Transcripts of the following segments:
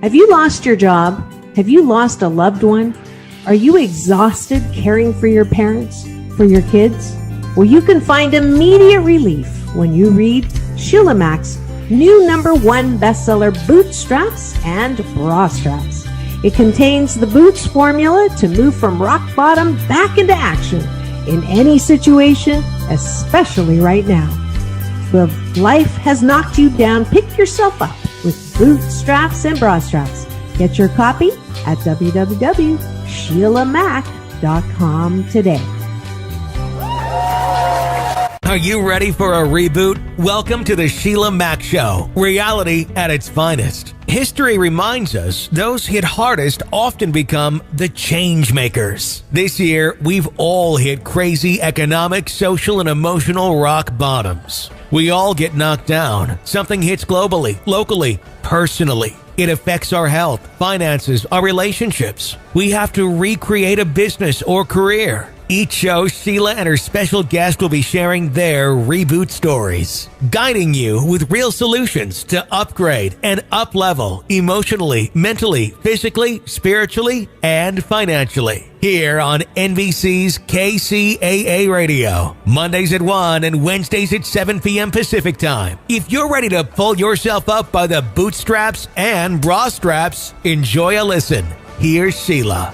Have you lost your job? Have you lost a loved one? Are you exhausted caring for your parents, for your kids? Well, you can find immediate relief when you read Sheila Mac's new #1 bestseller, Bootstraps and Bra Straps. It contains the Boots formula to move from rock bottom back into action in any situation, especially right now. If life has knocked you down, pick yourself up with Bootstraps and Bra Straps. Get your copy at www.sheilamac.com today. Are you ready for a reboot? Welcome to the Sheila Mac Show, reality at its finest. History reminds us those hit hardest often become the change makers. This year, we've all hit crazy economic, social, and emotional rock bottoms. We all get knocked down. Something hits globally, locally, personally. It affects our health, finances, our relationships. We have to recreate a business or career. Each show, Sheila and her special guest will be sharing their reboot stories, guiding you with real solutions to upgrade and up-level emotionally, mentally, physically, spiritually, and financially. Here on NBC's KCAA Radio, Mondays at 1 and Wednesdays at 7 p.m. Pacific Time. If you're ready to pull yourself up by the bootstraps and bra straps, enjoy a listen. Here's Sheila.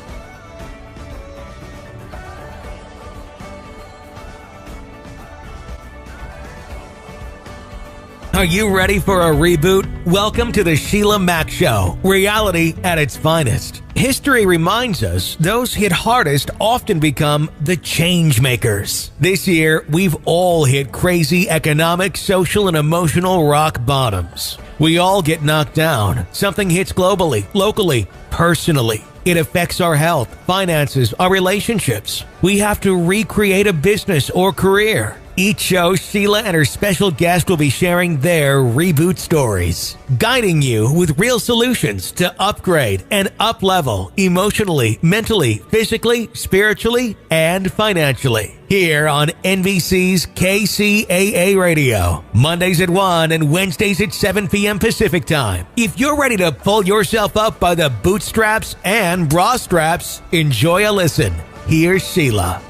Are you ready for a reboot? Welcome to the Sheila Mac Show, reality at its finest. History reminds us those hit hardest often become the change makers. This year, we've all hit crazy economic, social, and emotional rock bottoms. We all get knocked down. Something hits globally, locally, personally. It affects our health, finances, our relationships. We have to recreate a business or career. Each show, Sheila and her special guest will be sharing their reboot stories, guiding you with real solutions to upgrade and up-level emotionally, mentally, physically, spiritually, and financially. Here on NBC's KCAA Radio, Mondays at 1 and Wednesdays at 7 p.m. Pacific Time. If you're ready to pull yourself up by the bootstraps and bra straps, enjoy a listen. Here's Sheila.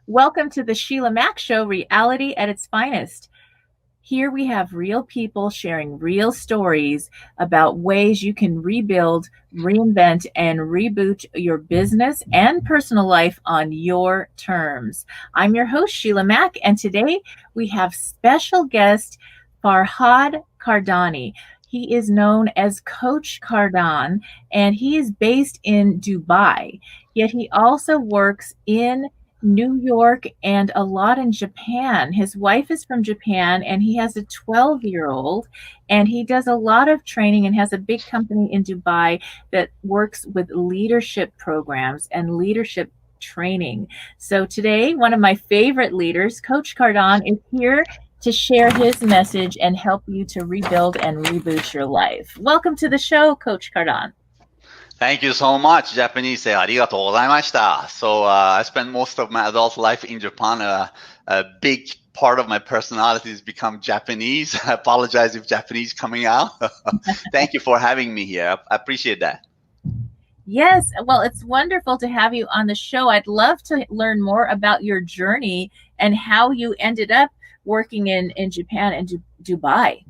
Welcome to the Sheila Mac Show, reality at its finest. Here we have real people sharing real stories about ways you can rebuild, reinvent, and reboot your business and personal life on your terms. I'm your host, Sheila Mac, and today we have special guest Farhad Kardani. He is known as Coach KARDAN, and he is based in Dubai, yet he also works in New York and a lot in Japan. His wife is from Japan and he has a 12-year-old, and he does a lot of training and has a big company in Dubai that works with leadership programs and leadership training. So today, one of my favorite leaders, Coach KARDAN, is here to share his message and help you to rebuild and reboot your life. Welcome to the show, Coach KARDAN. Thank you so much. Japanese say arigatou gozaimashita. So I spent most of my adult life in Japan. A big part of my personality has become Japanese. I apologize if Japanese coming out. Thank you for having me here. I appreciate that. Yes, well, it's wonderful to have you on the show. I'd love to learn more about your journey and how you ended up working in Japan and Dubai.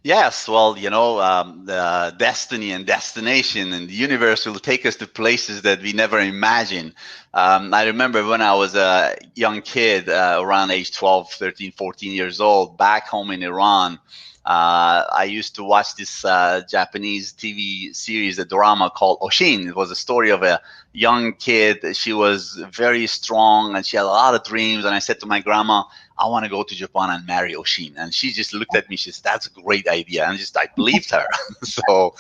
Yes, well, the destiny and destination and the universe will take us to places that we never imagined. I remember when I was a young kid, around age 12, 13, 14 years old, back home in Iran, I used to watch this Japanese TV series, a drama called Oshin. It was a story of a young kid. She was very strong and she had a lot of dreams. And I said to my grandma, I want to go to Japan and marry Oshin. And she just looked at me. She said, that's a great idea. And I believed her. So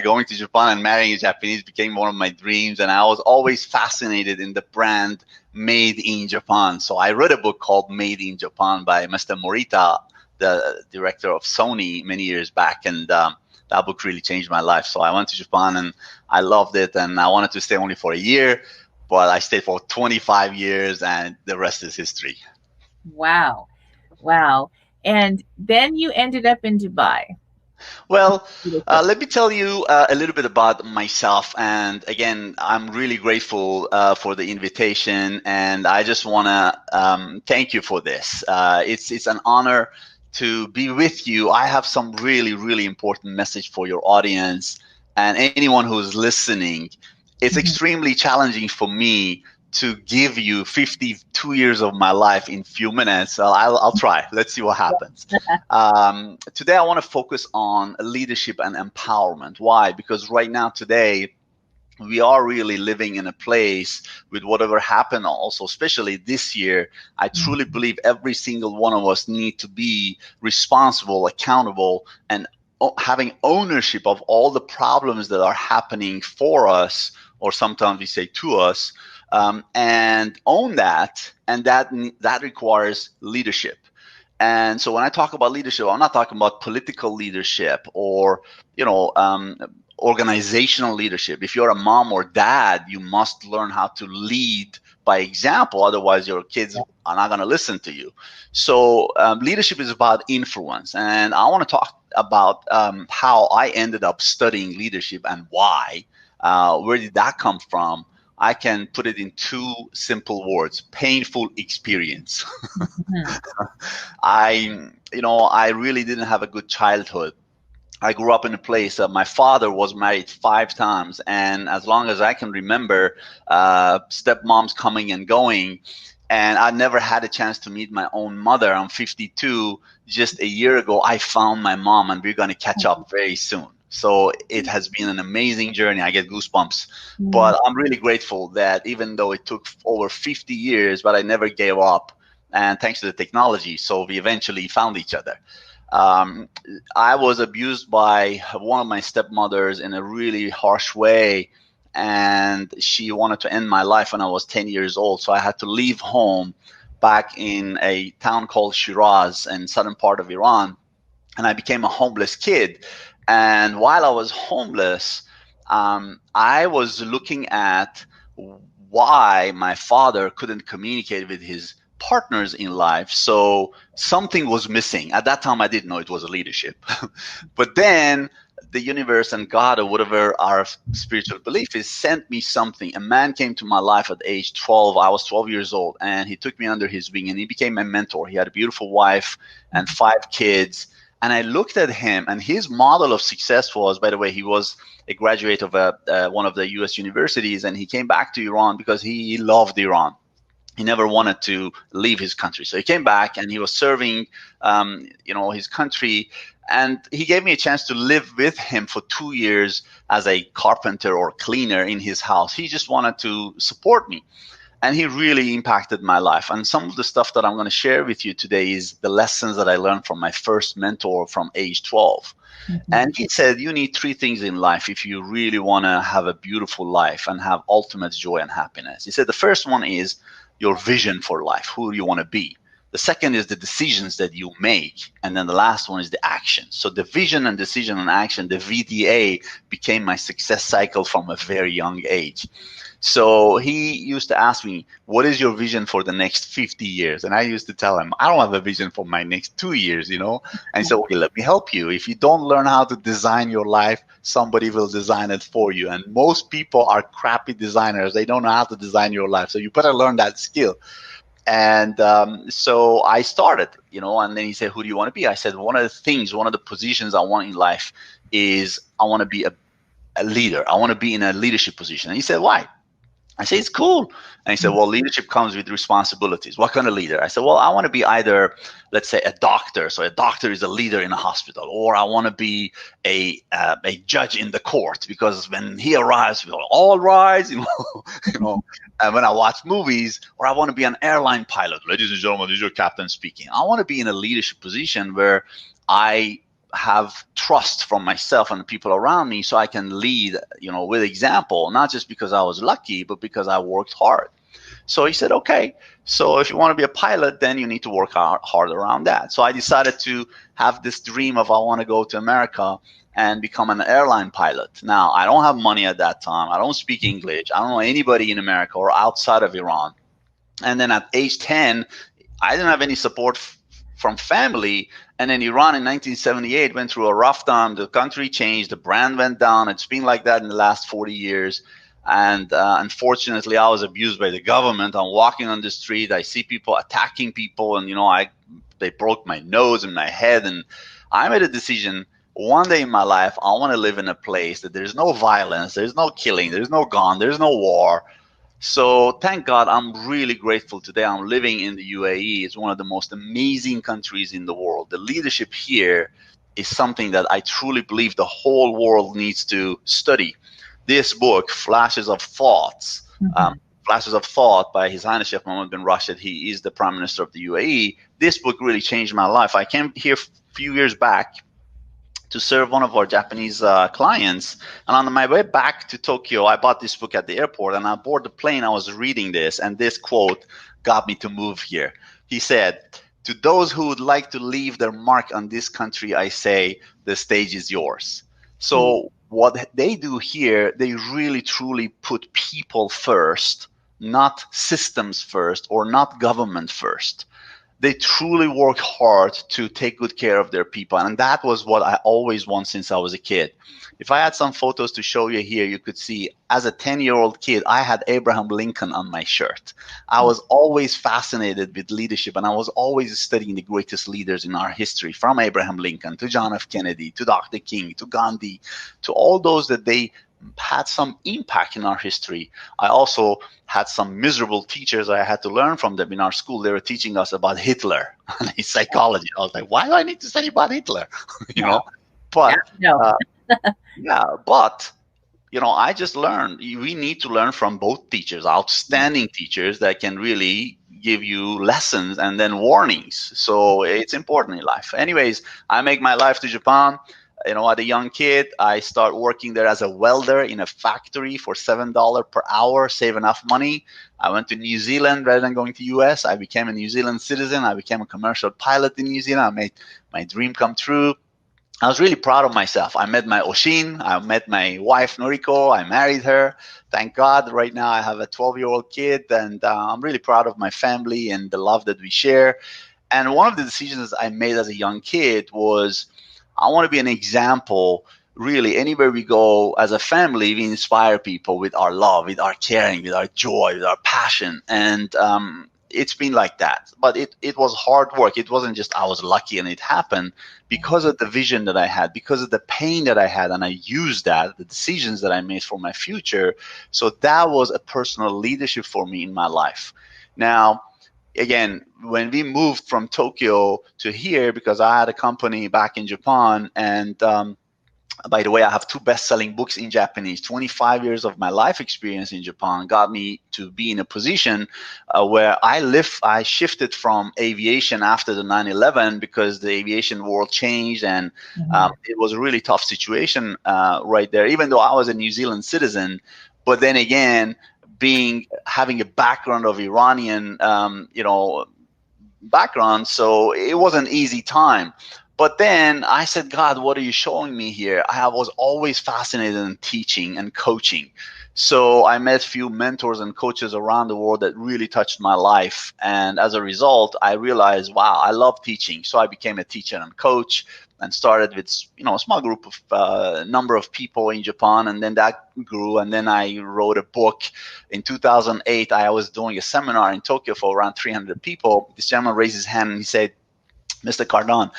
going to Japan and marrying a Japanese became one of my dreams. And I was always fascinated in the brand Made in Japan. So I read a book called Made in Japan by Mr. Morita, the director of Sony, many years back. And that book really changed my life. So I went to Japan and I loved it. And I wanted to stay only for a year. but I stayed for 25 years, and the rest is history. Wow. Wow. And then you ended up in Dubai. Well, let me tell you a little bit about myself. And again, I'm really grateful for the invitation, and I just want to thank you for this. It's an honor to be with you. I have some really, really important message for your audience and anyone who's listening. It's extremely challenging for me to give you 52 years of my life in few minutes. So I'll try. Let's see what happens. Today, I want to focus on leadership and empowerment. Why? Because right now, today, we are really living in a place with whatever happened also, especially this year. I truly believe every single one of us need to be responsible, accountable, and having ownership of all the problems that are happening for us, or sometimes we say to us, and own that. And that requires leadership. And so when I talk about leadership, I'm not talking about political leadership or, organizational leadership. If you're a mom or dad, you must learn how to lead by example. Otherwise, your kids are not going to listen to you. So leadership is about influence. And I want to talk about how I ended up studying leadership and why. Where did that come from? I can put it in two simple words: painful experience. I really didn't have a good childhood. I grew up in a place that my father was married 5 times, and as long as I can remember, stepmoms coming and going, and I never had a chance to meet my own mother. I'm 52. Just a year ago, I found my mom, and we're going to catch up very soon. So it has been an amazing journey. I get goosebumps. But I'm really grateful that even though it took over 50 years, but I never gave up. And thanks to the technology, so we eventually found each other. I was abused by one of my stepmothers in a really harsh way, and she wanted to end my life when I was 10 years old. So I had to leave home back in a town called Shiraz in southern part of Iran, and I became a homeless kid. And while I was homeless, I was looking at why my father couldn't communicate with his partners in life. So something was missing. At that time, I didn't know it was a leadership. But then the universe and God, or whatever our spiritual belief is, sent me something. A man came to my life at age 12. I was 12 years old, and he took me under his wing, and he became my mentor. He had a beautiful wife and 5 kids. And I looked at him, and his model of success was, by the way, he was a graduate of one of the US universities, and he came back to Iran because he loved Iran. He never wanted to leave his country. So he came back, and he was serving, his country. And he gave me a chance to live with him for 2 years as a carpenter or cleaner in his house. He just wanted to support me. And he really impacted my life. And some of the stuff that I'm going to share with you today is the lessons that I learned from my first mentor from age 12. And he said, you need 3 things in life if you really want to have a beautiful life and have ultimate joy and happiness. He said the first one is your vision for life, who you want to be. The second is the decisions that you make. And then the last one is the action. So the vision and decision and action, the VDA, became my success cycle from a very young age. So he used to ask me, what is your vision for the next 50 years? And I used to tell him, I don't have a vision for my next 2 years, And he said, okay, let me help you. If you don't learn how to design your life, somebody will design it for you. And most people are crappy designers. They don't know how to design your life. So you better learn that skill. And so I started, and then he said, who do you want to be? I said, one of the positions I want in life is I want to be a leader. I want to be in a leadership position. And he said, why? I said, it's cool. And he said, well, leadership comes with responsibilities. What kind of leader? I said, well, I want to be either, let's say, a doctor. So a doctor is a leader in a hospital. Or I want to be a judge in the court, because when he arrives, we'll all rise, And when I watch movies, or I want to be an airline pilot. Ladies and gentlemen, this is your captain speaking. I want to be in a leadership position where I have trust from myself and the people around me, so I can lead, with example, not just because I was lucky, but because I worked hard. So he said, okay, so if you want to be a pilot, then you need to work hard around that. So I decided to have this dream of I want to go to America and become an airline pilot. Now, I don't have money at that time. I don't speak English. I don't know anybody in America or outside of Iran. And then at age 10, I didn't have any support from family. And then Iran in 1978 went through a rough time. The country changed. The brand went down. It's been like that in the last 40 years. And unfortunately, I was abused by the government. I'm walking on the street. I see people attacking people. And, they broke my nose and my head. And I made a decision one day in my life, I want to live in a place that there's no violence, there's no killing, there's no gun, there's no war. So thank God, I'm really grateful today. I'm living in the UAE. It's one of the most amazing countries in the world. The leadership here is something that I truly believe the whole world needs to study. This book, Flashes of Thoughts, Flashes of Thought by His Highness Sheikh Mohammed bin Rashid. He is the Prime Minister of the UAE. This book really changed my life. I came here a few years back to serve one of our Japanese clients. And on my way back to Tokyo, I bought this book at the airport, and on board the plane, I was reading this, and this quote got me to move here. He said, "To those who would like to leave their mark on this country, I say, the stage is yours." So what they do here, they really, truly put people first, not systems first or not government first. They truly work hard to take good care of their people. And that was what I always wanted since I was a kid. If I had some photos to show you here, you could see as a 10-year-old kid, I had Abraham Lincoln on my shirt. I was always fascinated with leadership, and I was always studying the greatest leaders in our history, from Abraham Lincoln to John F. Kennedy to Dr. King to Gandhi, to all those that they had some impact in our history. I also had some miserable teachers I had to learn from them in our school. They were teaching us about Hitler and his psychology. I was like, why do I need to study about Hitler? But I just learned. We need to learn from both teachers, outstanding teachers that can really give you lessons and then warnings. So it's important in life. Anyways, I make my life to Japan. At a young kid, I start working there as a welder in a factory for $7 per hour, save enough money. I went to New Zealand rather than going to US. I became a New Zealand citizen. I became a commercial pilot in New Zealand. I made my dream come true. I was really proud of myself. I met my Oshin. I met my wife, Noriko. I married her. Thank God. Right now, I have a 12-year-old kid, and I'm really proud of my family and the love that we share. And one of the decisions I made as a young kid was, I want to be an example. Really, anywhere we go as a family, we inspire people with our love, with our caring, with our joy, with our passion. And it's been like that. But it was hard work. It wasn't just I was lucky and it happened because of the vision that I had, because of the pain that I had. And I used that, the decisions that I made for my future. So that was a personal leadership for me in my life. Now, again, when we moved from Tokyo to here, because I had a company back in Japan, and by the way, I have 2 best-selling books in Japanese. 25 years of my life experience in Japan got me to be in a position where I shifted from aviation after the 9/11 because the aviation world changed, and it was a really tough situation right there, even though I was a New Zealand citizen. But then again, having a background of Iranian, background, so it was an easy time. But then I said, God, what are you showing me here? I was always fascinated in teaching and coaching. So I met a few mentors and coaches around the world that really touched my life. And as a result, I realized, wow, I love teaching. So I became a teacher and coach and started with, a small group of number of people in Japan. And then that grew. And then I wrote a book. In 2008, I was doing a seminar in Tokyo for around 300 people. This gentleman raised his hand and he said, Mr. KARDAN,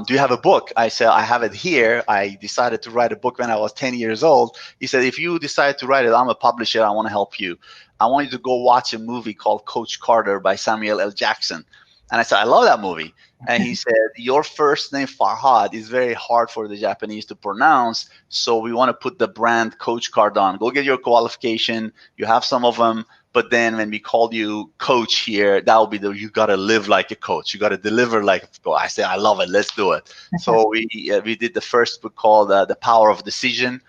do you have a book? I said, I have it here. I decided to write a book when I was 10 years old. He said, if you decide to write it, I'm a publisher. I want to help you. I want you to go watch a movie called Coach Carter by Samuel L. Jackson. And I said, I love that movie. And he said, your first name, Farhad, is very hard for the Japanese to pronounce. So we want to put the brand Coach KARDAN. Go get your qualification. You have some of them. But then when we call you coach here, that will be you got to live like a coach. You got to deliver like a coach. I said, I love it. Let's do it. So we did the first book called The Power of Decision.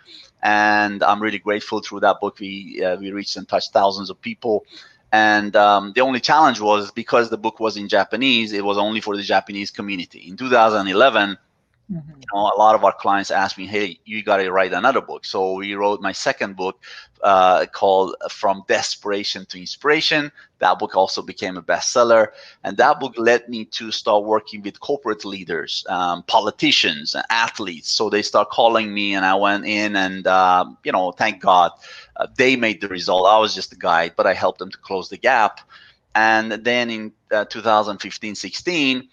And I'm really grateful through that book. We reached and touched thousands of people. And the only challenge was because the book was in Japanese, it was only for the Japanese community. In 2011, a lot of our clients asked me, hey, you got to write another book. So we wrote my second book called From Desperation to Inspiration. That book also became a bestseller. And that book led me to start working with corporate leaders, politicians, and athletes. So they start calling me, and I went in and, thank God, they made the result. I was just a guide, but I helped them to close the gap. And then in 2015-16,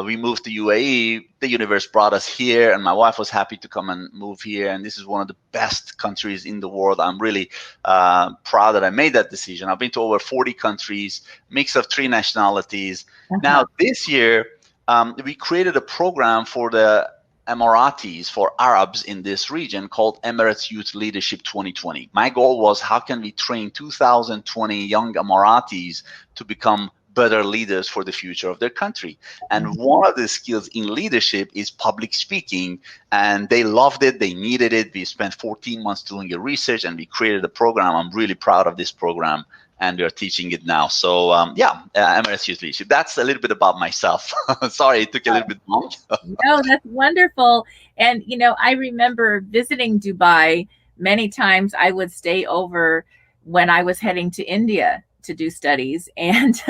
we moved to UAE. The universe brought us here, and my wife was happy to come and move here. And this is one of the best countries in the world. I'm really proud that I made that decision. I've been to over 40 countries, mix of 3 nationalities. Now, this year, we created a program for the Emiratis, for Arabs in this region, called Emirates Youth Leadership 2020. My goal was, how can we train 2020 young Emiratis to become better leaders for the future of their country? And one of the skills in leadership is public speaking, and they loved it. They needed it. We spent 14 months doing a research, and we created a program. I'm really proud of this program, and we are teaching it now. So Emirates Youth Leadership. That's a little bit about myself. Sorry, it took a little bit long. No, that's wonderful. And, I remember visiting Dubai many times. I would stay over when I was heading to India to do studies, and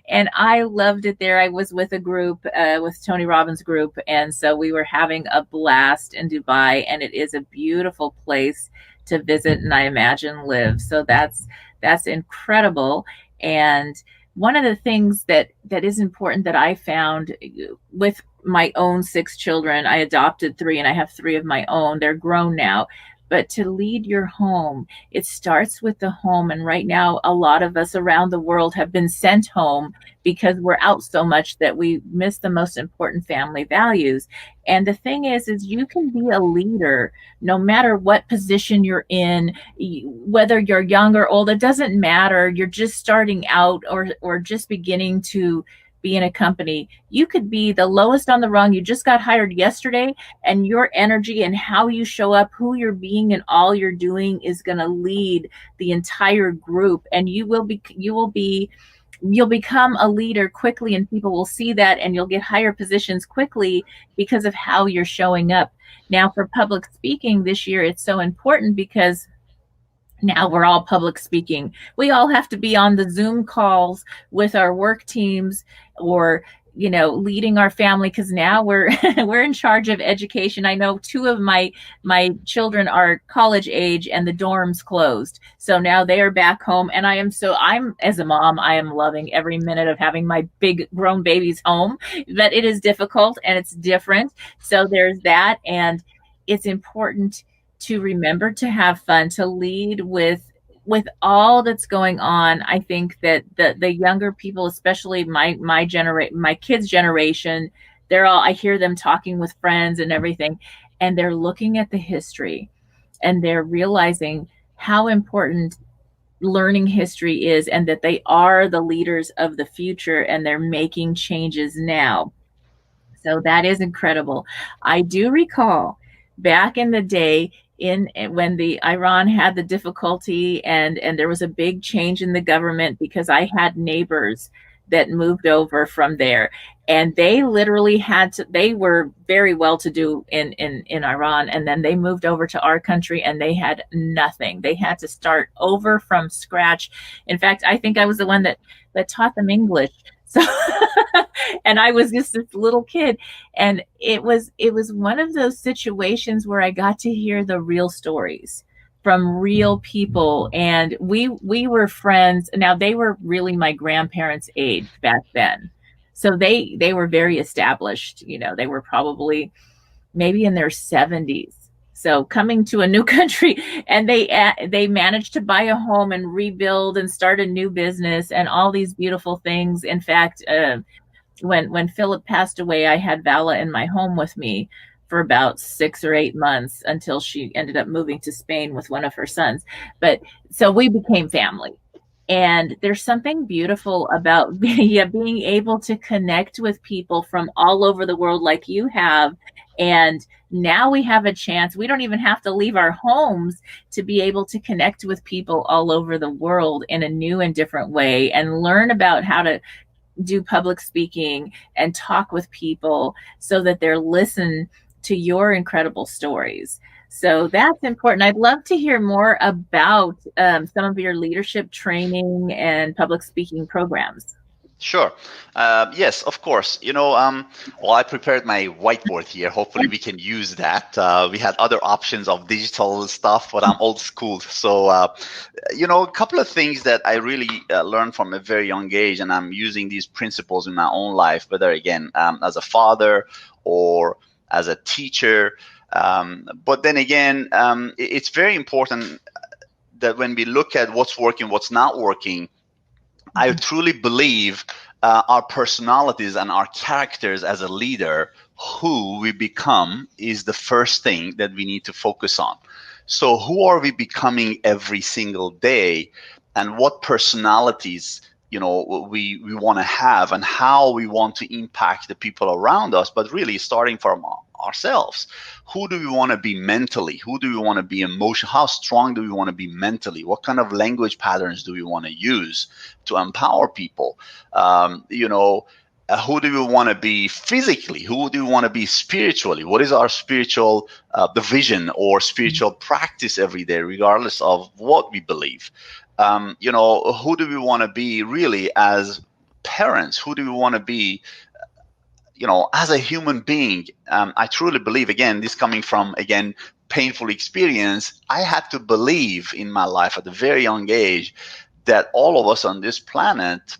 and I loved it there. I was with a group, with Tony Robbins' group, and so we were having a blast in Dubai, and it is a beautiful place to visit, and I imagine live. So that's incredible. And one of the things that is important that I found with my own 6 children, I adopted 3 and I have 3 of my own. They're grown now. But to lead your home, it starts with the home. And right now, a lot of us around the world have been sent home because we're out so much that we miss the most important family values. And the thing is you can be a leader no matter what position you're in, whether you're young or old, it doesn't matter. You're just starting out or just beginning to be in a company. You could be the lowest on the rung. You just got hired yesterday, and your energy and how you show up, who you're being, and all you're doing is going to lead the entire group. And you'll become a leader quickly, and people will see that, and you'll get higher positions quickly because of how you're showing up. Now, for public speaking this year, it's so important because now we're all public speaking. We all have to be on the Zoom calls with our work teams, or leading our family, because now we're we're in charge of education. I know 2 of my children are college age, and the dorms closed, so now they are back home. And I'm as a mom, I am loving every minute of having my big grown babies home. But it is difficult and it's different. So there's that, and it's important to remember to have fun, to lead with all that's going on. I think that the younger people, especially my kids' generation, I hear them talking with friends and everything, and they're looking at the history, and they're realizing how important learning history is, and that they are the leaders of the future, and they're making changes now. So that is incredible. I do recall back in the day, when the Iran had the difficulty, and there was a big change in the government, because I had neighbors that moved over from there, and they literally they were very well to do in Iran, and then they moved over to our country, and they had nothing. They had to start over from scratch. In fact, I think I was the one that taught them English. So, and I was just this little kid, and it was one of those situations where I got to hear the real stories from real people, and we were friends. Now, they were really my grandparents' age back then, so they were very established. They were probably maybe in their 70s. So coming to a new country, and they managed to buy a home and rebuild and start a new business and all these beautiful things. In fact, when Philip passed away, I had Vala in my home with me for about 6 or 8 months until she ended up moving to Spain with one of her sons. But so we became family. And there's something beautiful about being able to connect with people from all over the world like you have. And now we have a chance. We don't even have to leave our homes to be able to connect with people all over the world in a new and different way and learn about how to do public speaking and talk with people so that they're listen to your incredible stories. So that's important. I'd love to hear more about some of your leadership training and public speaking programs. Sure. Yes, of course. Well, I prepared my whiteboard here. Hopefully, we can use that. We had other options of digital stuff, but I'm old school. So, a couple of things that I really learned from a very young age, and I'm using these principles in my own life, whether again as a father or as a teacher. But then again, it's very important that when we look at what's working, what's not working, I truly believe our personalities and our characters as a leader, who we become, is the first thing that we need to focus on. So who are we becoming every single day, and what personalities we want to have, and how we want to impact the people around us, but really starting from ourselves. Who do we want to be mentally? Who do we want to be emotionally? How strong do we want to be mentally? What kind of language patterns do we want to use to empower people? Who do we want to be physically? Who do we want to be spiritually? What is our spiritual division or spiritual practice every day, regardless of what we believe? Who do we want to be really as parents? Who do we want to be as a human being? I truly believe, again, this coming from, again, painful experience, I had to believe in my life at a very young age that all of us on this planet,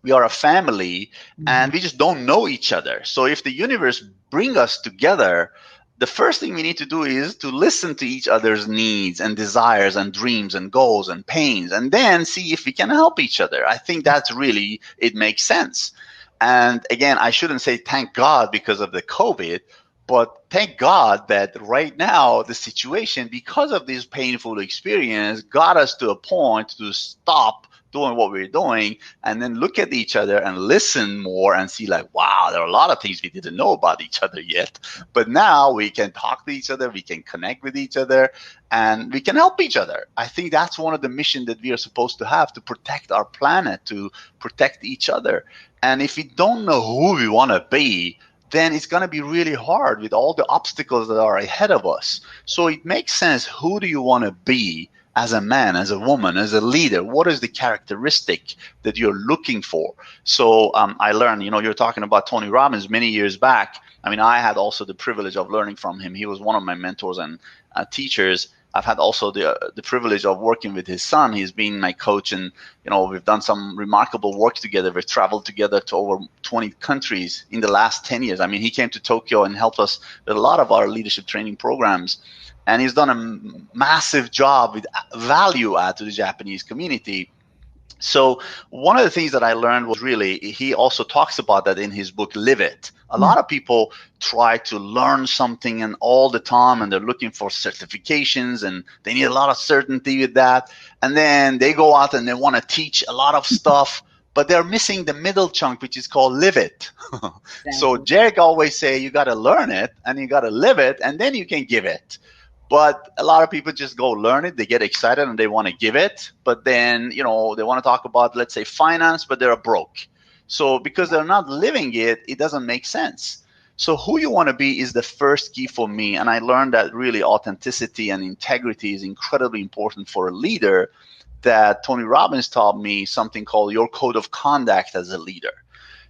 we are a family, and we just don't know each other. So if the universe bring us together, the first thing we need to do is to listen to each other's needs and desires and dreams and goals and pains, and then see if we can help each other. I think that's really, it makes sense. And again, I shouldn't say thank God because of the COVID, but thank God that right now the situation, because of this painful experience, got us to a point to stop doing what we're doing and then look at each other and listen more and see, like, wow, there are a lot of things we didn't know about each other yet. But now we can talk to each other, we can connect with each other, and we can help each other. I think that's one of the missions that we are supposed to have, to protect our planet, to protect each other. And if we don't know who we want to be, then it's going to be really hard with all the obstacles that are ahead of us. So it makes sense. Who do you want to be as a man, as a woman, as a leader? What is the characteristic that you're looking for? So I learned, you're talking about Tony Robbins many years back. I mean, I had also the privilege of learning from him. He was one of my mentors and teachers. I've had also the privilege of working with his son. He's been my coach, and we've done some remarkable work together. We've traveled together to over 20 countries in the last 10 years. I mean, he came to Tokyo and helped us with a lot of our leadership training programs, and he's done a massive job with value add to the Japanese community. So one of the things that I learned was, really, he also talks about that in his book, Live It. A lot of people try to learn something and all the time, and they're looking for certifications, and they need a lot of certainty with that. And then they go out and they want to teach a lot of stuff, but they're missing the middle chunk, which is called live it. So Jerick always say, you got to learn it and you got to live it, and then you can give it. But a lot of people just go learn it, they get excited and they want to give it, but then they want to talk about, let's say, finance, but they're broke. So because they're not living it, it doesn't make sense. So who you want to be is the first key for me. And I learned that really authenticity and integrity is incredibly important for a leader, that Tony Robbins taught me something called your code of conduct as a leader.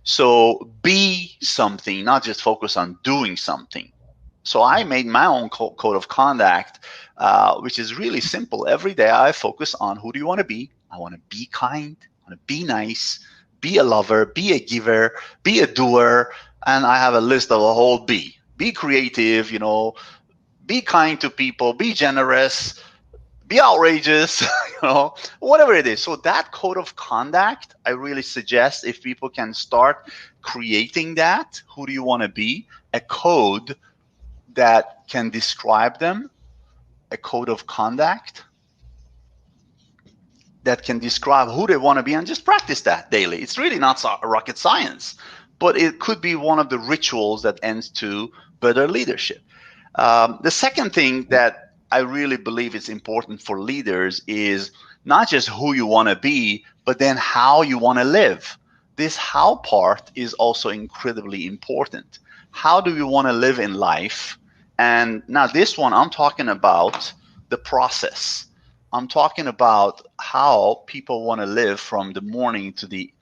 So be something, not just focus on doing something. So I made my own code of conduct, which is really simple. Every day I focus on, who do you want to be? I want to be kind, I want to be nice, be a lover, be a giver, be a doer. And I have a list of a whole B. Be creative, be kind to people, be generous, be outrageous, whatever it is. So that code of conduct, I really suggest, if people can start creating that, who do you want to be? A code that can describe them, a code of conduct. that can describe who they want to be and just practice that daily. It's really not rocket science, but it could be one of the rituals that ends to better leadership. The second thing that I really believe is important for leaders is not just who you want to be, but then how you want to live. This how part is also incredibly important. How do you want to live in life? And now this one, I'm talking about the process. I'm talking about how people want to live from the morning to the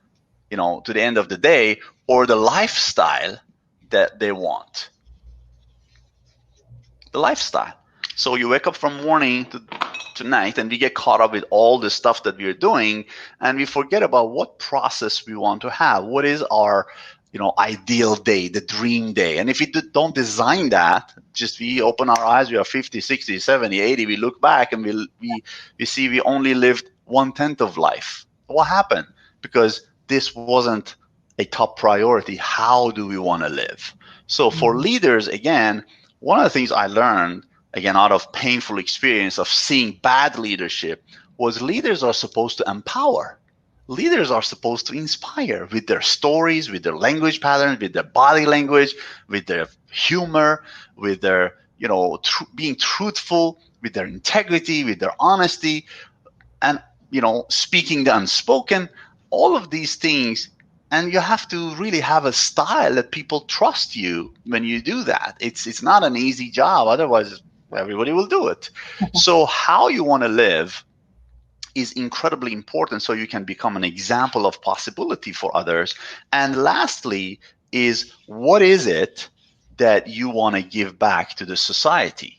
end of the day, or the lifestyle that they want. The lifestyle. So you wake up from morning to night, and we get caught up with all the stuff that we're doing, and we forget about what process we want to have. What is our ideal day, the dream day? And if we don't design that, just we open our eyes, we are 50, 60, 70, 80, we look back and we see we only lived 1/10 of life. What happened? Because this wasn't a top priority. How do we want to live? So for leaders, again, one of the things I learned, again, out of painful experience of seeing bad leadership, was leaders are supposed to empower. Leaders are supposed to inspire with their stories, with their language patterns, with their body language, with their humor, with their, being truthful, with their integrity, with their honesty, and, speaking the unspoken, all of these things. And you have to really have a style that people trust you when you do that. It's not an easy job. Otherwise, everybody will do it. So how you want to live is incredibly important, so you can become an example of possibility for others. And lastly is, what is it that you want to give back to the society?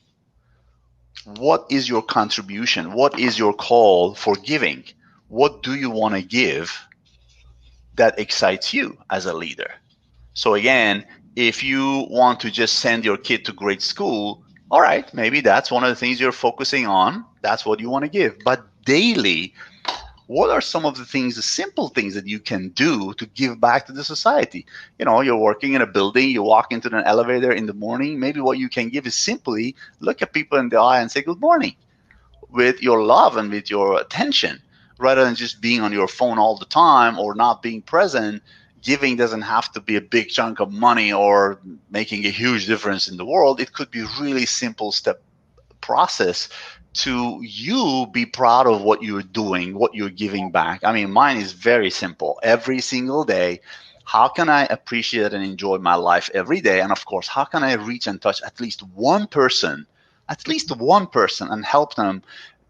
What is your contribution? What is your call for giving? What do you want to give that excites you as a leader? So again, if you want to just send your kid to great school, all right, maybe that's one of the things you're focusing on. That's what you want to give. But daily, what are some of the things, the simple things that you can do to give back to the society? You're working in a building, you walk into an elevator in the morning. Maybe what you can give is simply look at people in the eye and say good morning with your love and with your attention, rather than just being on your phone all the time or not being present. Giving doesn't have to be a big chunk of money or making a huge difference in the world. It could be really simple step process to you be proud of what you're doing, what you're giving back. I mean, mine is very simple. Every single day, how can I appreciate and enjoy my life every day? And of course, how can I reach and touch at least one person, and help them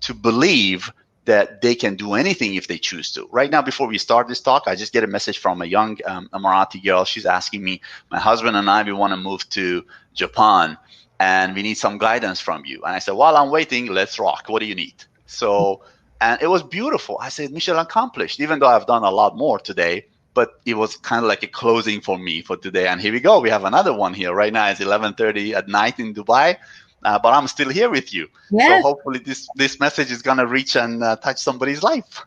to believe that they can do anything if they choose to. Right now, before we start this talk, I just get a message from a young Emirati girl. She's asking me, my husband and I, we want to move to Japan, and we need some guidance from you. And I said, while I'm waiting, let's rock. What do you need? So, and it was beautiful. I said, mission accomplished, even though I've done a lot more today, but it was kind of like a closing for me for today. And here we go. We have another one here. Right now it's 11:30 at night in Dubai. But I'm still here with you. Yes. So hopefully this message is going to reach and touch somebody's life.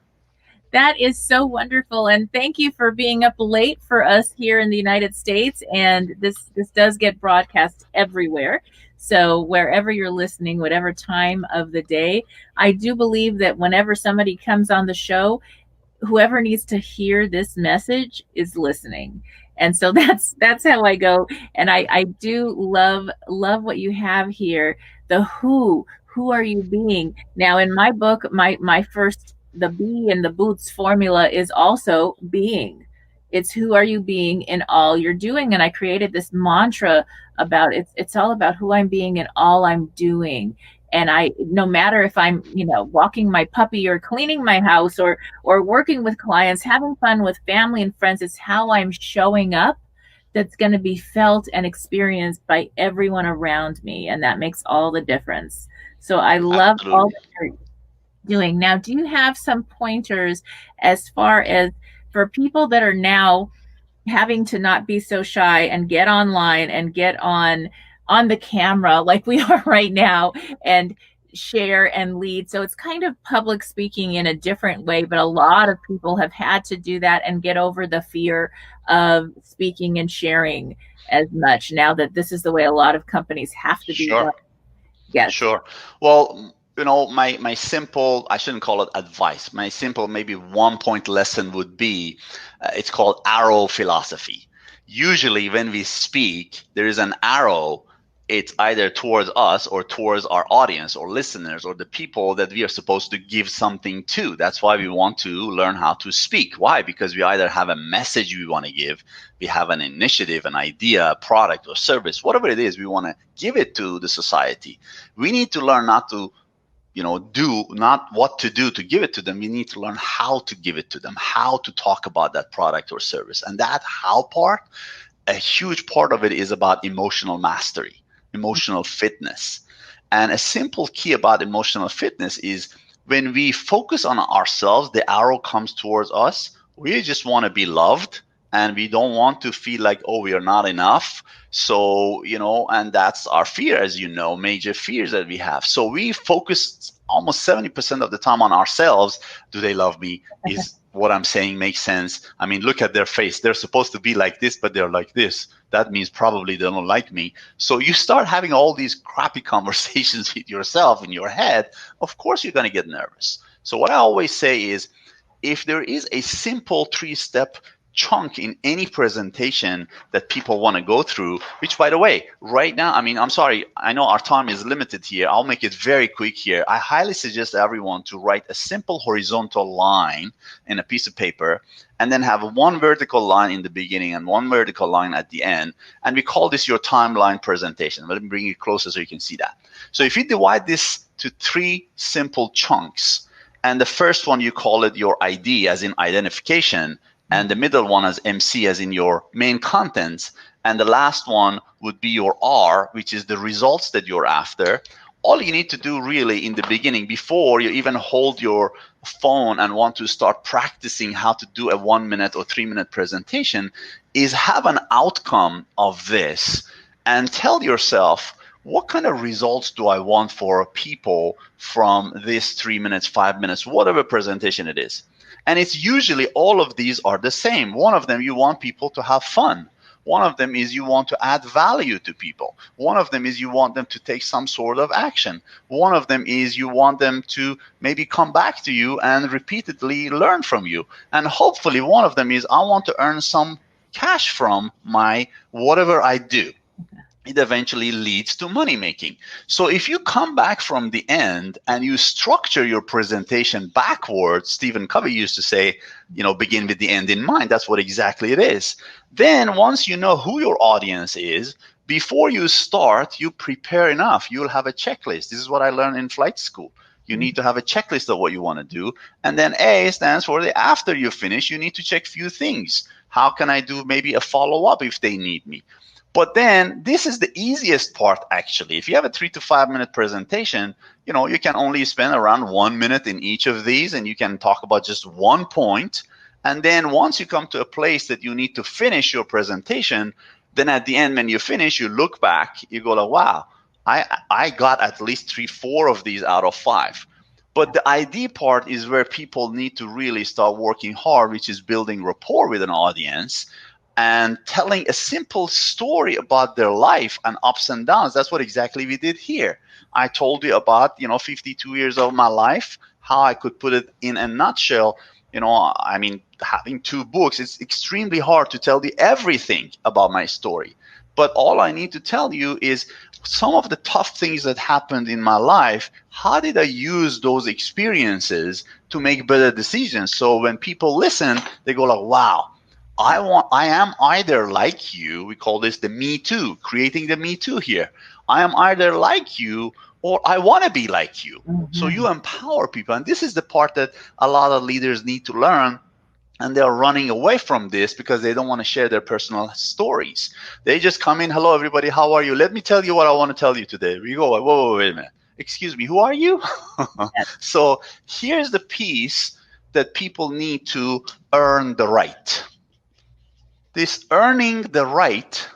That is so wonderful. And thank you for being up late for us here in the United States. And this does get broadcast everywhere. So wherever you're listening, whatever time of the day, I do believe that whenever somebody comes on the show, whoever needs to hear this message is listening. And so that's how I go. And I do love what you have here. The who are you being? Now in my book, my first, the be in the boots formula is also being. It's who are you being in all you're doing. And I created this mantra about it's all about who I'm being in all I'm doing. And no matter if I'm, walking my puppy or cleaning my house or working with clients, having fun with family and friends, it's how I'm showing up that's going to be felt and experienced by everyone around me. And that makes all the difference. So I love Absolutely. all that you're doing. Now, do you have some pointers as far as for people that are now having to not be so shy and get online and get on the camera like we are right now and share and lead? So it's kind of public speaking in a different way, but a lot of people have had to do that and get over the fear of speaking and sharing as much now that this is the way a lot of companies have to be. Sure. Yes. Sure. Well, my simple, I shouldn't call it advice, my simple maybe 1 point lesson would be, it's called arrow philosophy. Usually when we speak, there is an arrow. It's either towards us or towards our audience or listeners or the people that we are supposed to give something to. That's why we want to learn how to speak. Why? Because we either have a message we want to give, we have an initiative, an idea, a product or service, whatever it is, we want to give it to the society. We need to learn not to do not what to do to give it to them. We need to learn how to give it to them, how to talk about that product or service. And that how part, a huge part of it is about emotional mastery, emotional fitness. And a simple key about emotional fitness is when we focus on ourselves, the arrow comes towards us. We just want to be loved and we don't want to feel like, oh, we are not enough. So, and that's our fear, as you know, major fears that we have. So we focus almost 70% of the time on ourselves. Do they love me? Is what I'm saying makes sense? I mean, look at their face. They're supposed to be like this, but they're like this. That means probably they don't like me. So you start having all these crappy conversations with yourself in your head. Of course, you're going to get nervous. So what I always say is, if there is a simple 3-step chunk in any presentation that people want to go through, which, by the way, right now, I mean, I'm sorry, I know our time is limited here. I'll make it very quick here. I highly suggest everyone to write a simple horizontal line in a piece of paper and then have one vertical line in the beginning and one vertical line at the end. And we call this your timeline presentation. Let me bring it closer so you can see that. So if you divide this to 3 simple chunks, and the first one you call it your ID, as in identification, and the middle one as MC, as in your main contents, and the last one would be your R, which is the results that you're after. All you need to do really in the beginning, before you even hold your phone and want to start practicing how to do a 1-minute or 3-minute presentation, is have an outcome of this and tell yourself, what kind of results do I want for people from this 3 minutes, 5 minutes, whatever presentation it is? And it's usually all of these are the same. One of them, you want people to have fun. One of them is you want to add value to people. One of them is you want them to take some sort of action. One of them is you want them to maybe come back to you and repeatedly learn from you. And hopefully one of them is I want to earn some cash from my whatever I do. It eventually leads to money making. So if you come back from the end and you structure your presentation backwards, Stephen Covey used to say, begin with the end in mind. That's what exactly it is. Then once you know who your audience is, before you start, you prepare enough. You'll have a checklist. This is what I learned in flight school. You need to have a checklist of what you want to do. And then A stands for the after you finish, you need to check few things. How can I do maybe a follow-up if they need me? But then this is the easiest part, actually. If you have a 3 to 5 minute presentation, you can only spend around 1 minute in each of these, and you can talk about just one point. And then once you come to a place that you need to finish your presentation, then at the end, when you finish, you look back, you go like, wow, I got at least 3, 4 of these out of 5. But the ID part is where people need to really start working hard, which is building rapport with an audience and telling a simple story about their life and ups and downs. That's what exactly we did here. I told you about, 52 years of my life, how I could put it in a nutshell. Having 2 books, it's extremely hard to tell you everything about my story. But all I need to tell you is some of the tough things that happened in my life. How did I use those experiences to make better decisions? So when people listen, they go like, wow, I am either like you. We call this the me too, creating the me too here. I am either like you or I want to be like you. Mm-hmm. So you empower people. And this is the part that a lot of leaders need to learn. And they're running away from this because they don't want to share their personal stories. They just come in, hello, everybody, how are you? Let me tell you what I want to tell you today. We go, whoa, wait a minute. Excuse me, who are you? So here's the piece that people need to earn the right. This earning the right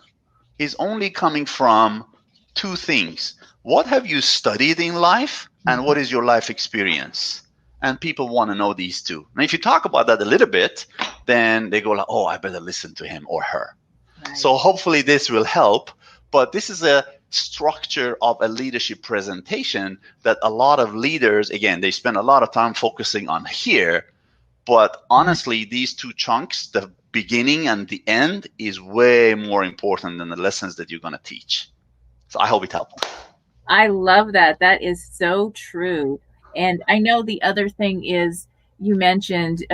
is only coming from 2 things. What have you studied in life, and what is your life experience? And people want to know these 2. And if you talk about that a little bit, then they go like, oh, I better listen to him or her. Right. So hopefully this will help. But this is a structure of a leadership presentation that a lot of leaders, again, they spend a lot of time focusing on here. But honestly, these two chunks, the beginning and the end, is way more important than the lessons that you're going to teach. So I hope it helped. I love that. That is so true. And I know the other thing is you mentioned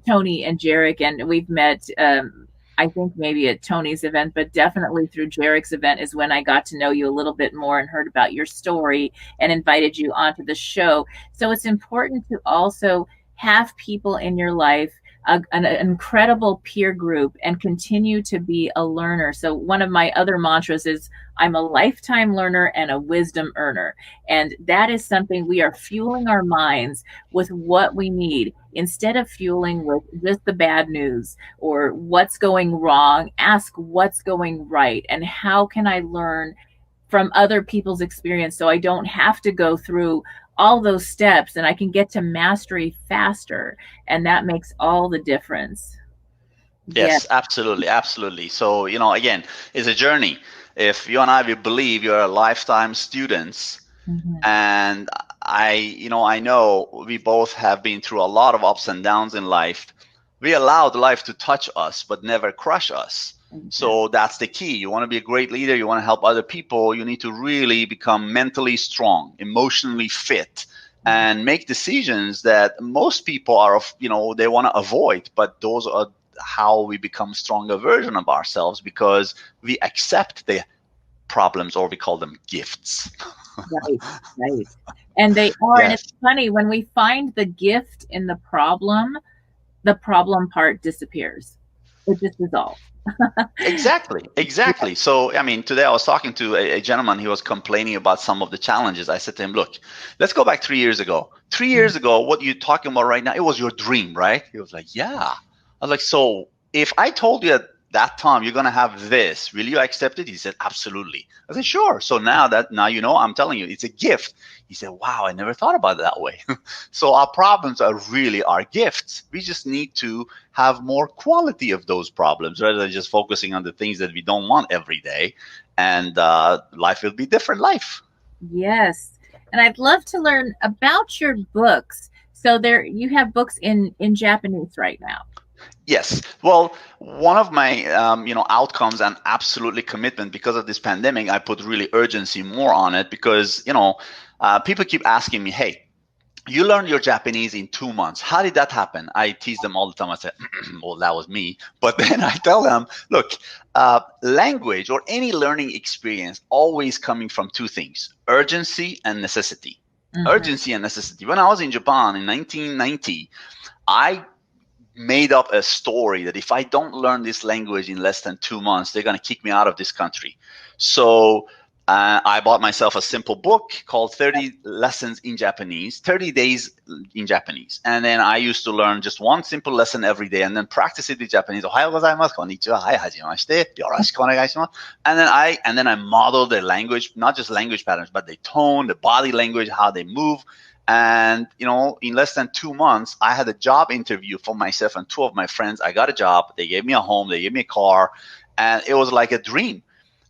Tony and Jarek, and we've met, I think maybe at Tony's event, but definitely through Jarek's event is when I got to know you a little bit more and heard about your story and invited you onto the show. So it's important to also have people in your life, an incredible peer group, and continue to be a learner. So one of my other mantras is I'm a lifetime learner and a wisdom earner. And that is something we are fueling our minds with what we need instead of fueling with just the bad news or what's going wrong. Ask what's going right and how can I learn from other people's experience so I don't have to go through all those steps and I can get to mastery faster. And that makes all the difference. Yes, absolutely. Absolutely. So, again, it's a journey. If you and I, we believe you're lifetime students, and I know we both have been through a lot of ups and downs in life. We allowed life to touch us, but never crush us. So that's the key. You want to be a great leader. You want to help other people. You need to really become mentally strong, emotionally fit, and make decisions that most people are, they want to avoid. But those are how we become stronger version of ourselves, because we accept the problems, or we call them gifts. Right. And they are. Yes. And it's funny, when we find the gift in the problem part disappears. It just dissolves. Exactly. So, today I was talking to a gentleman. He was complaining about some of the challenges. I said to him, look, let's go back 3 years ago. 3 years ago, what you're talking about right now, it was your dream, right? He was like, yeah. I was like, so if I told you at that time you're going to have this, will you accept it? He said, absolutely. I said, sure. So now I'm telling you, it's a gift. He said, wow, I never thought about it that way. So our problems are really our gifts. We just need to have more quality of those problems rather than just focusing on the things that we don't want every day. And life will be different life. Yes. And I'd love to learn about your books. So you have books in Japanese right now. Yes. Well, one of my, outcomes and absolutely commitment because of this pandemic, I put really urgency more on it because, people keep asking me, hey, you learned your Japanese in 2 months. How did that happen? I tease them all the time. I say, well, that was me. But then I tell them, look, language or any learning experience always coming from two things, urgency and necessity. Urgency and necessity. When I was in Japan in 1990, I made up a story that if I don't learn this language in less than 2 months, they're going to kick me out of this country. So I bought myself a simple book called 30 Lessons in Japanese, 30 Days in Japanese. And then I used to learn just one simple lesson every day and then practice it in Japanese. Ohayou gozaimasu, konnichiwa, hai, hajimemashite, yoroshiku onegaishimasu. And then I modeled the language, not just language patterns, but the tone, the body language, how they move. And, in less than 2 months, I had a job interview for myself and two of my friends. I got a job. They gave me a home. They gave me a car. And it was like a dream.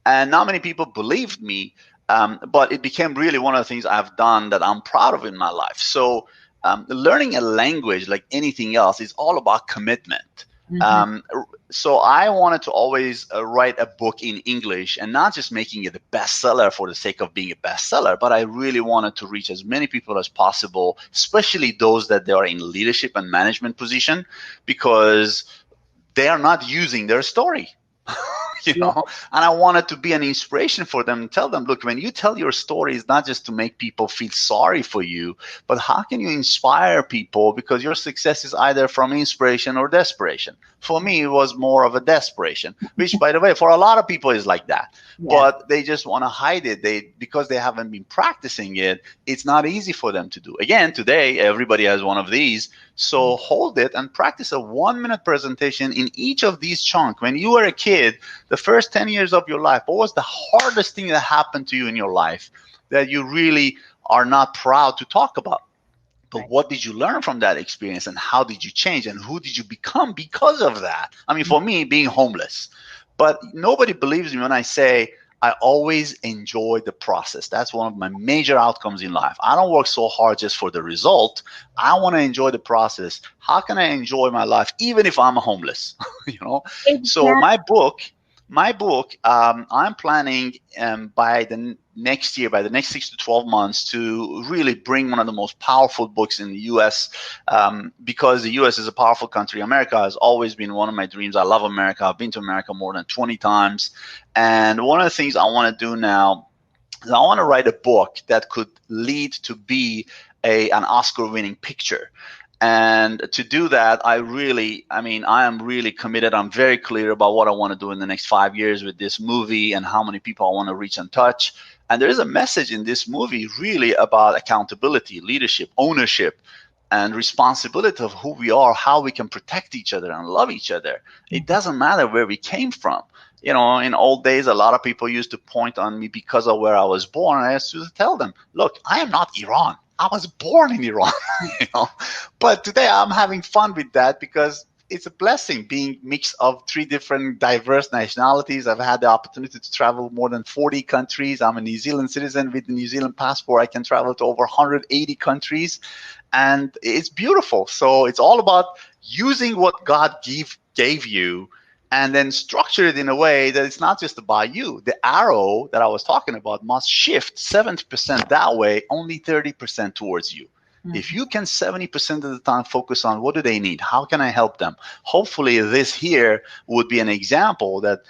And not many people believed me, but it became really one of the things I've done that I'm proud of in my life. So learning a language, like anything else, is all about commitment. So I wanted to always write a book in English and not just making it a bestseller for the sake of being a bestseller, but I really wanted to reach as many people as possible, especially those that they are in leadership and management position, because they are not using their story. And I wanted to be an inspiration for them and tell them, look, when you tell your story, it's not just to make people feel sorry for you, but how can you inspire people? Because your success is either from inspiration or desperation. For me, it was more of a desperation, which, by the way, for a lot of people is like that. But they just want to hide it. Because they haven't been practicing it, it's not easy for them to do. Again, today, everybody has one of these. So hold it and practice a 1-minute presentation in each of these chunks. When you were a kid, the first 10 years of your life, what was the hardest thing that happened to you in your life that you really are not proud to talk about? But what did you learn from that experience, and how did you change, and who did you become because of that? For me, being homeless. But nobody believes me when I say I always enjoy the process. That's one of my major outcomes in life. I don't work so hard just for the result. I want to enjoy the process. How can I enjoy my life even if I'm homeless? you know. So Exactly. I'm planning by the next year, by the next 6 to 12 months, to really bring one of the most powerful books in the U.S. Because the U.S. is a powerful country. America has always been one of my dreams. I love America. I've been to America more than 20 times. And one of the things I want to do now is I want to write a book that could lead to be an Oscar-winning picture. And to do that, I am really committed. I'm very clear about what I want to do in the next 5 years with this movie and how many people I want to reach and touch. And there is a message in this movie really about accountability, leadership, ownership, and responsibility of who we are, how we can protect each other and love each other. It doesn't matter where we came from. In old days, a lot of people used to point on me because of where I was born. I used to tell them, look, I am not Iran. I was born in Iran. But today I'm having fun with that because it's a blessing being mix of three different diverse nationalities. I've had the opportunity to travel more than 40 countries. I'm a New Zealand citizen with the New Zealand passport. I can travel to over 180 countries, and it's beautiful. So it's all about using what God gave you and then structure it in a way that it's not just about you. The arrow that I was talking about must shift 70% that way, only 30% towards you. If you can 70% of the time focus on what do they need, how can I help them? Hopefully this here would be an example that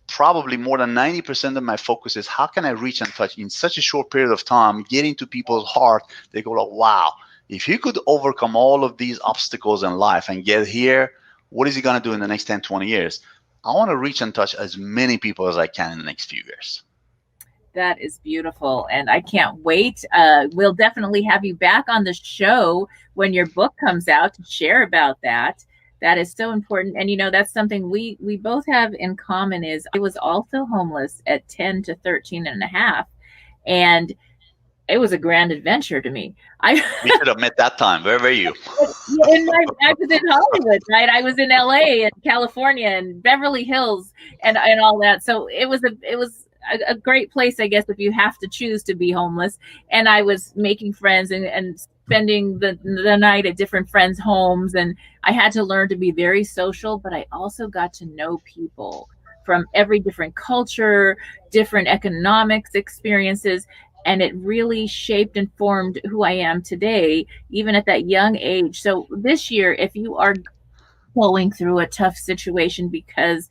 probably more than 90% of my focus is how can I reach and touch in such a short period of time, get into people's heart. They go like, wow, if you could overcome all of these obstacles in life and get here, what is he going to do in the next 10, 20 years? I want to reach and touch as many people as I can in the next few years. That is beautiful. And I can't wait. We'll definitely have you back on the show when your book comes out to share about that. That is so important. And, that's something we both have in common is I was also homeless at 10 to 13 and a half. And it was a grand adventure to me. We should have met that time. Where were you? I was in Hollywood, right? I was in LA and California and Beverly Hills and all that. So it was a great place, I guess, if you have to choose to be homeless. And I was making friends and spending the night at different friends' homes. And I had to learn to be very social, but I also got to know people from every different culture, different economics experiences. And it really shaped and formed who I am today, even at that young age. So this year, if you are going through a tough situation because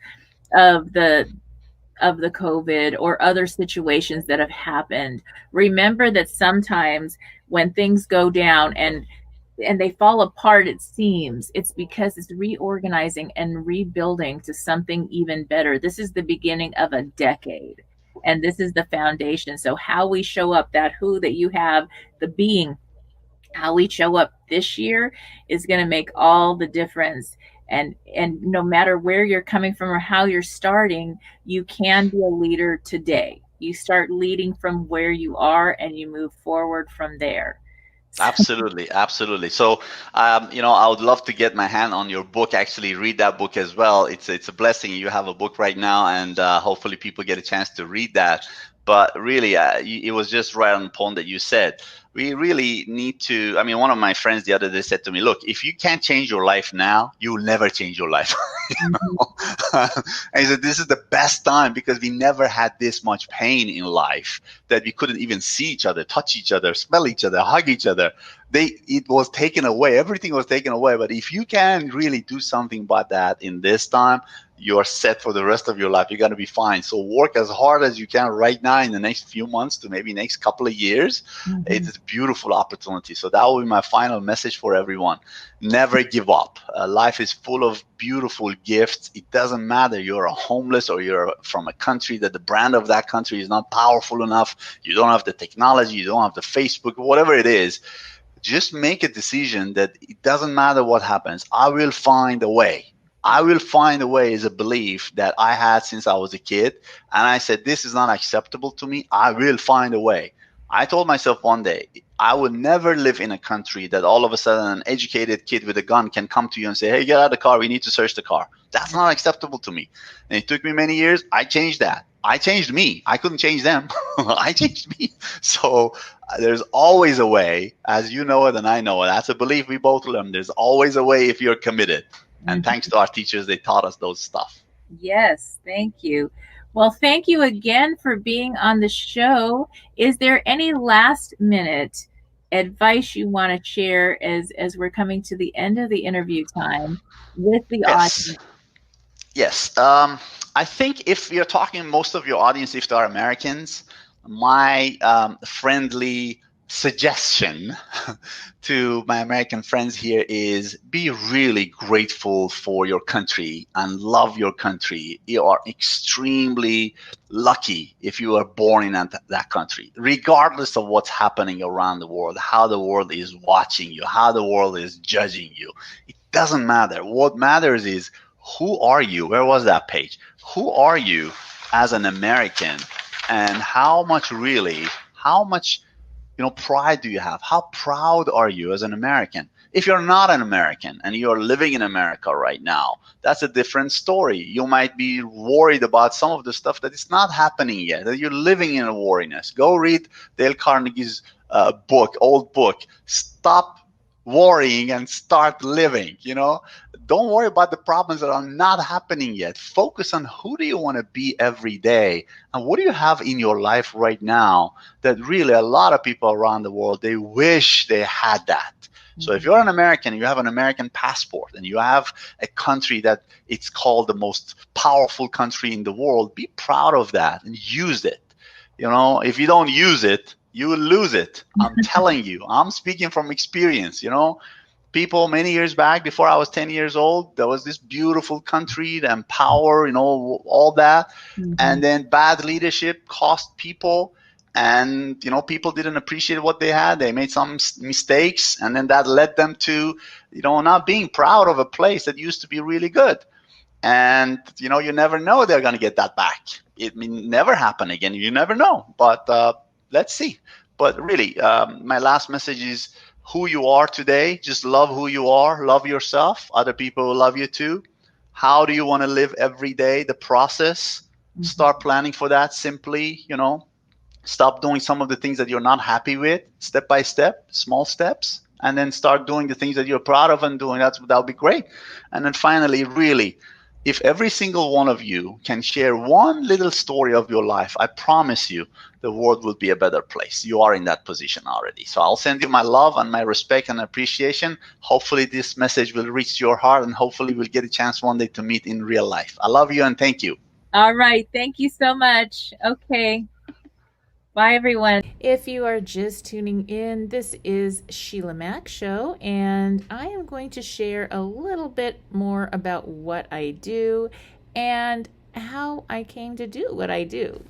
of the COVID or other situations that have happened, remember that sometimes when things go down and they fall apart, it seems it's because it's reorganizing and rebuilding to something even better. This is the beginning of a decade. And this is the foundation. So how we show up, that who that you have, the being, how we show up this year is going to make all the difference. And no matter where you're coming from or how you're starting, you can be a leader today. You start leading from where you are and you move forward from there. Absolutely, absolutely. So, I would love to get my hand on your book. Actually, read that book as well. It's a blessing. You have a book right now, and hopefully, people get a chance to read that. But really, it was just right on the point that you said. We really need to. I mean, one of my friends the other day said to me, "Look, if you can't change your life now, you will never change your life." And he said, "This is the best time because we never had this much pain in life that we couldn't even see each other, touch each other, smell each other, hug each other. It was taken away. Everything was taken away. But if you can really do something about that in this time, you're set for the rest of your life. You're going to be fine. So work as hard as you can right now in the next few months to maybe next couple of years. Mm-hmm. It's a beautiful opportunity. So that will be my final message for everyone. Never give up. Life is full of beautiful gifts. It doesn't matter you're a homeless or you're from a country that the brand of that country is not powerful enough. You don't have the technology. You don't have the Facebook, whatever it is. Just make a decision that it doesn't matter what happens. I will find a way. I will find a way is a belief that I had since I was a kid. And I said, this is not acceptable to me. I will find a way. I told myself one day, I would never live in a country that all of a sudden an educated kid with a gun can come to you and say, hey, get out of the car, we need to search the car. That's not acceptable to me. And it took me many years. I changed that. I changed me. I couldn't change them. I changed me. So there's always a way, as you know it and I know it. That's a belief we both learned. There's always a way if you're committed. And thanks to our teachers, they taught us those stuff. Yes, thank you. Well, thank you again for being on the show. Is there any last minute advice you want to share as we're coming to the end of the interview time with the audience? Yes. I think if you're talking most of your audience, if they are Americans, my friendly suggestion to my American friends here is be really grateful for your country and love your country. You are extremely lucky if you are born in that country, regardless of what's happening around the world, how the world is watching you, how the world is judging you. It doesn't matter. What matters is, who are you? Where was that page? Who are you as an American, and how much pride do you have? How proud are you as an American? If you're not an American and you're living in America right now, that's a different story. You might be worried about some of the stuff that is not happening yet, that you're living in a worriness. Go read Dale Carnegie's old book, Stop Worrying and Start Living. Don't worry about the problems that are not happening yet. Focus on who do you want to be every day, and what do you have in your life right now that really a lot of people around the world, they wish they had that. So if you're an American, you have an American passport, and you have a country that it's called the most powerful country in the world, be proud of that and use it. If you don't use it, you will lose it. I'm telling you. I'm speaking from experience. People many years back, before I was 10 years old, there was this beautiful country and power, all that. Mm-hmm. And then bad leadership cost people. And, people didn't appreciate what they had. They made some mistakes. And then that led them to, not being proud of a place that used to be really good. And, you never know they're going to get that back. It may never happen again. You never know. But let's see. But really, my last message is, who you are today, just love who you are, love yourself. Other people will love you too. How do you want to live every day? The process, start planning for that simply, stop doing some of the things that you're not happy with, step by step, small steps, and then start doing the things that you're proud of and doing. That'll be great. And then finally, really, if every single one of you can share one little story of your life, I promise you the world will be a better place. You are in that position already. So I'll send you my love and my respect and appreciation. Hopefully this message will reach your heart, and hopefully we'll get a chance one day to meet in real life. I love you and thank you. All right. Thank you so much. Okay. Bye, everyone. If you are just tuning in, this is Sheila Mack Show, and I am going to share a little bit more about what I do and how I came to do what I do.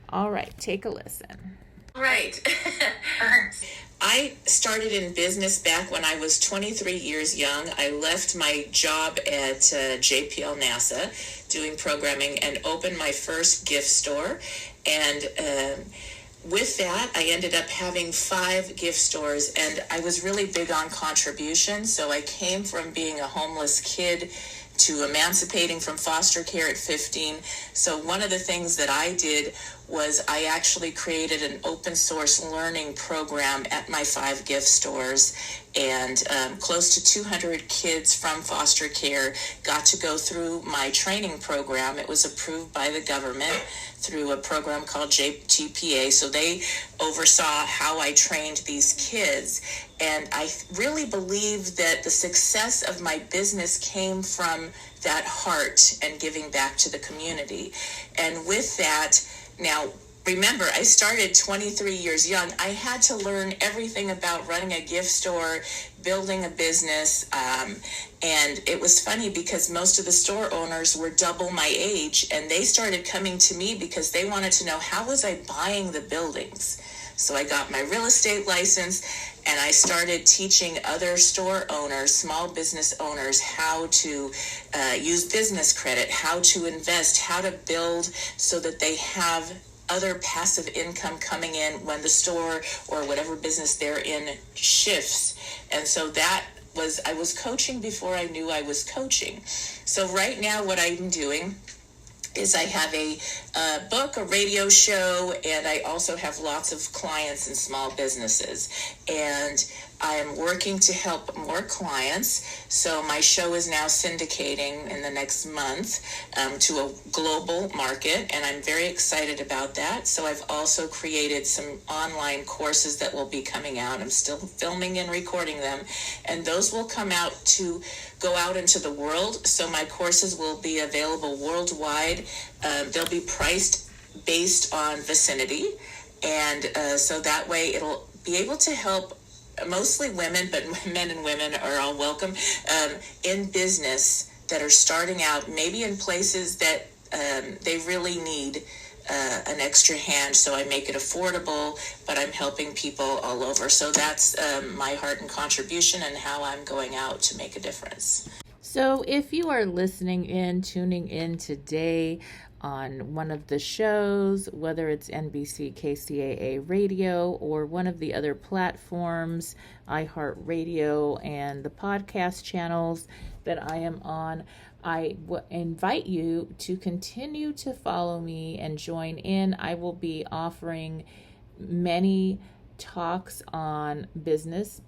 All right, take a listen. All right. I started in business back when I was 23 years young. I left my job at JPL NASA doing programming and opened my first gift store. And with that, I ended up having 5 gift stores, and I was really big on contribution. So I came from being a homeless kid to emancipating from foster care at 15. So one of the things that I did was I actually created an open source learning program at my 5 gift stores, and close to 200 kids from foster care got to go through my training program. It was approved by the government through a program called GPA. So they oversaw how I trained these kids. And I really believe that the success of my business came from that heart and giving back to the community. And with that, now, remember, I started 23 years young. I had to learn everything about running a gift store, building a business. And it was funny because most of the store owners were double my age, and they started coming to me because they wanted to know, how was I buying the buildings? So I got my real estate license, and I started teaching other store owners, small business owners, how to use business credit, how to invest, how to build so that they have other passive income coming in when the store or whatever business they're in shifts. And so I was coaching before I knew I was coaching. So right now what I'm doing is I have a book, a radio show, and I also have lots of clients in small businesses. And I am working to help more clients. So my show is now syndicating in the next month to a global market, and I'm very excited about that. So I've also created some online courses that will be coming out. I'm still filming and recording them, and those will come out to go out into the world. So my courses will be available worldwide. They'll be priced based on vicinity, and so that way it'll be able to help mostly women, but men and women are all welcome, in business that are starting out, maybe in places that they really need an extra hand. So I make it affordable, but I'm helping people all over. So that's my heart and contribution and how I'm going out to make a difference. So if you are tuning in today on one of the shows, whether it's NBC KCAA radio or one of the other platforms, iHeartRadio and the podcast channels that I am on, I invite you to continue to follow me and join in. I will be offering many talks on business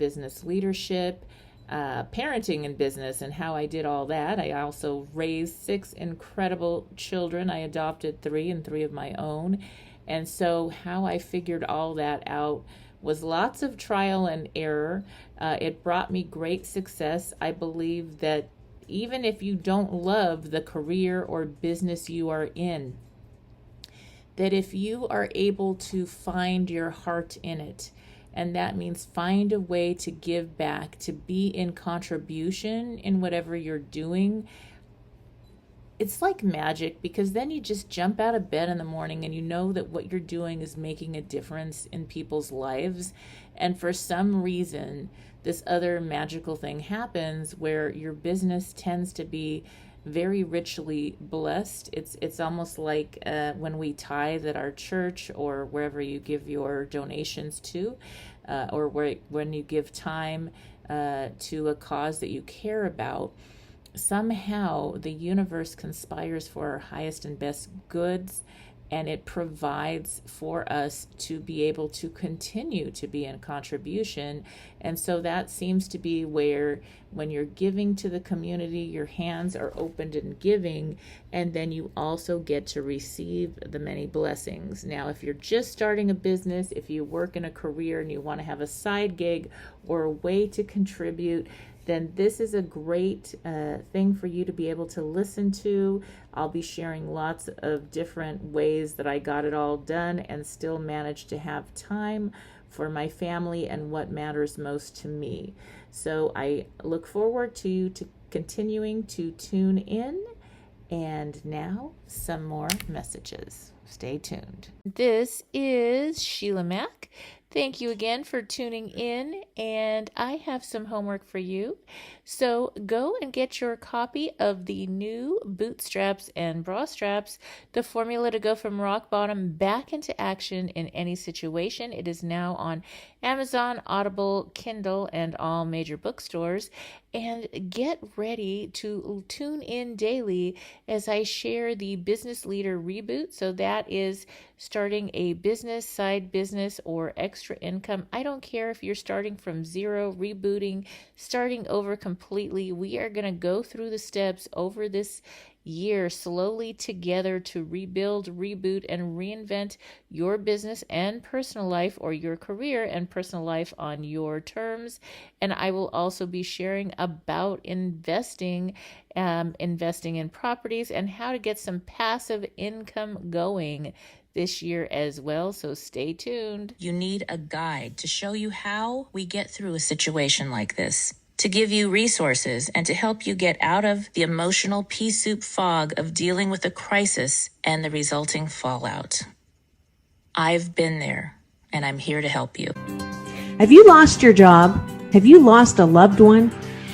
leadership, parenting in business, and how I did all that. I also raised 6 incredible children. I adopted 3 and 3 of my own. And so how I figured all that out was lots of trial and error. It brought me great success. I believe that even if you don't love the career or business you are in, that if you are able to find your heart in it, and that means find a way to give back, to be in contribution in whatever you're doing, it's like magic, because then you just jump out of bed in the morning and you know that what you're doing is making a difference in people's lives. And for some reason, this other magical thing happens where your business tends to be very richly blessed. It's almost like when we tithe at our church or wherever you give your donations to, or when you give time to a cause that you care about. Somehow the universe conspires for our highest and best goods, and it provides for us to be able to continue to be in contribution. And so that seems to be where, when you're giving to the community, your hands are opened in giving, and then you also get to receive the many blessings. Now, if you're just starting a business, if you work in a career and you want to have a side gig or a way to contribute, then this is a great thing for you to be able to listen to. I'll be sharing lots of different ways that I got it all done and still managed to have time for my family and what matters most to me. So I look forward to you to continuing to tune in. And now some more messages. Stay tuned. This is Sheila Mack. Thank you again for tuning in, and I have some homework for you. So go and get your copy of the new Bootstraps and Bra Straps, the formula to go from rock bottom back into action in any situation. It is now on Amazon, Audible, Kindle, and all major bookstores. And get ready to tune in daily as I share the Business Leader Reboot. So that is starting a business, side business, or extra income. I don't care if you're starting from zero, rebooting, starting over completely. We are going to go through the steps over this year slowly together to rebuild, reboot, and reinvent your business and personal life, or your career and personal life on your terms. And I will also be sharing about investing in properties and how to get some passive income going this year as well. So stay tuned. You need a guide to show you how we get through a situation like this, to give you resources and to help you get out of the emotional pea soup fog of dealing with a crisis and the resulting fallout. I've been there, and I'm here to help you. Have you lost your job? Have you lost a loved one?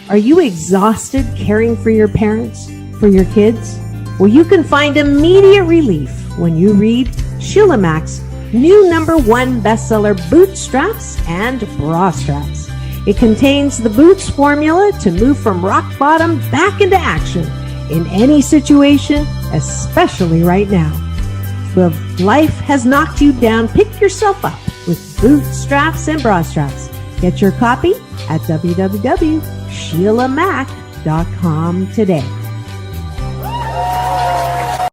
Are you exhausted caring for your parents, for your kids? Well, you can find immediate relief when you read Sheila Mac's new #1 bestseller, Boot Straps and Bra Straps. It contains the Boots formula to move from rock bottom back into action in any situation, especially right now. If life has knocked you down, pick yourself up with Boot Straps and Bra Straps. Get your copy at www.sheilamac.com today.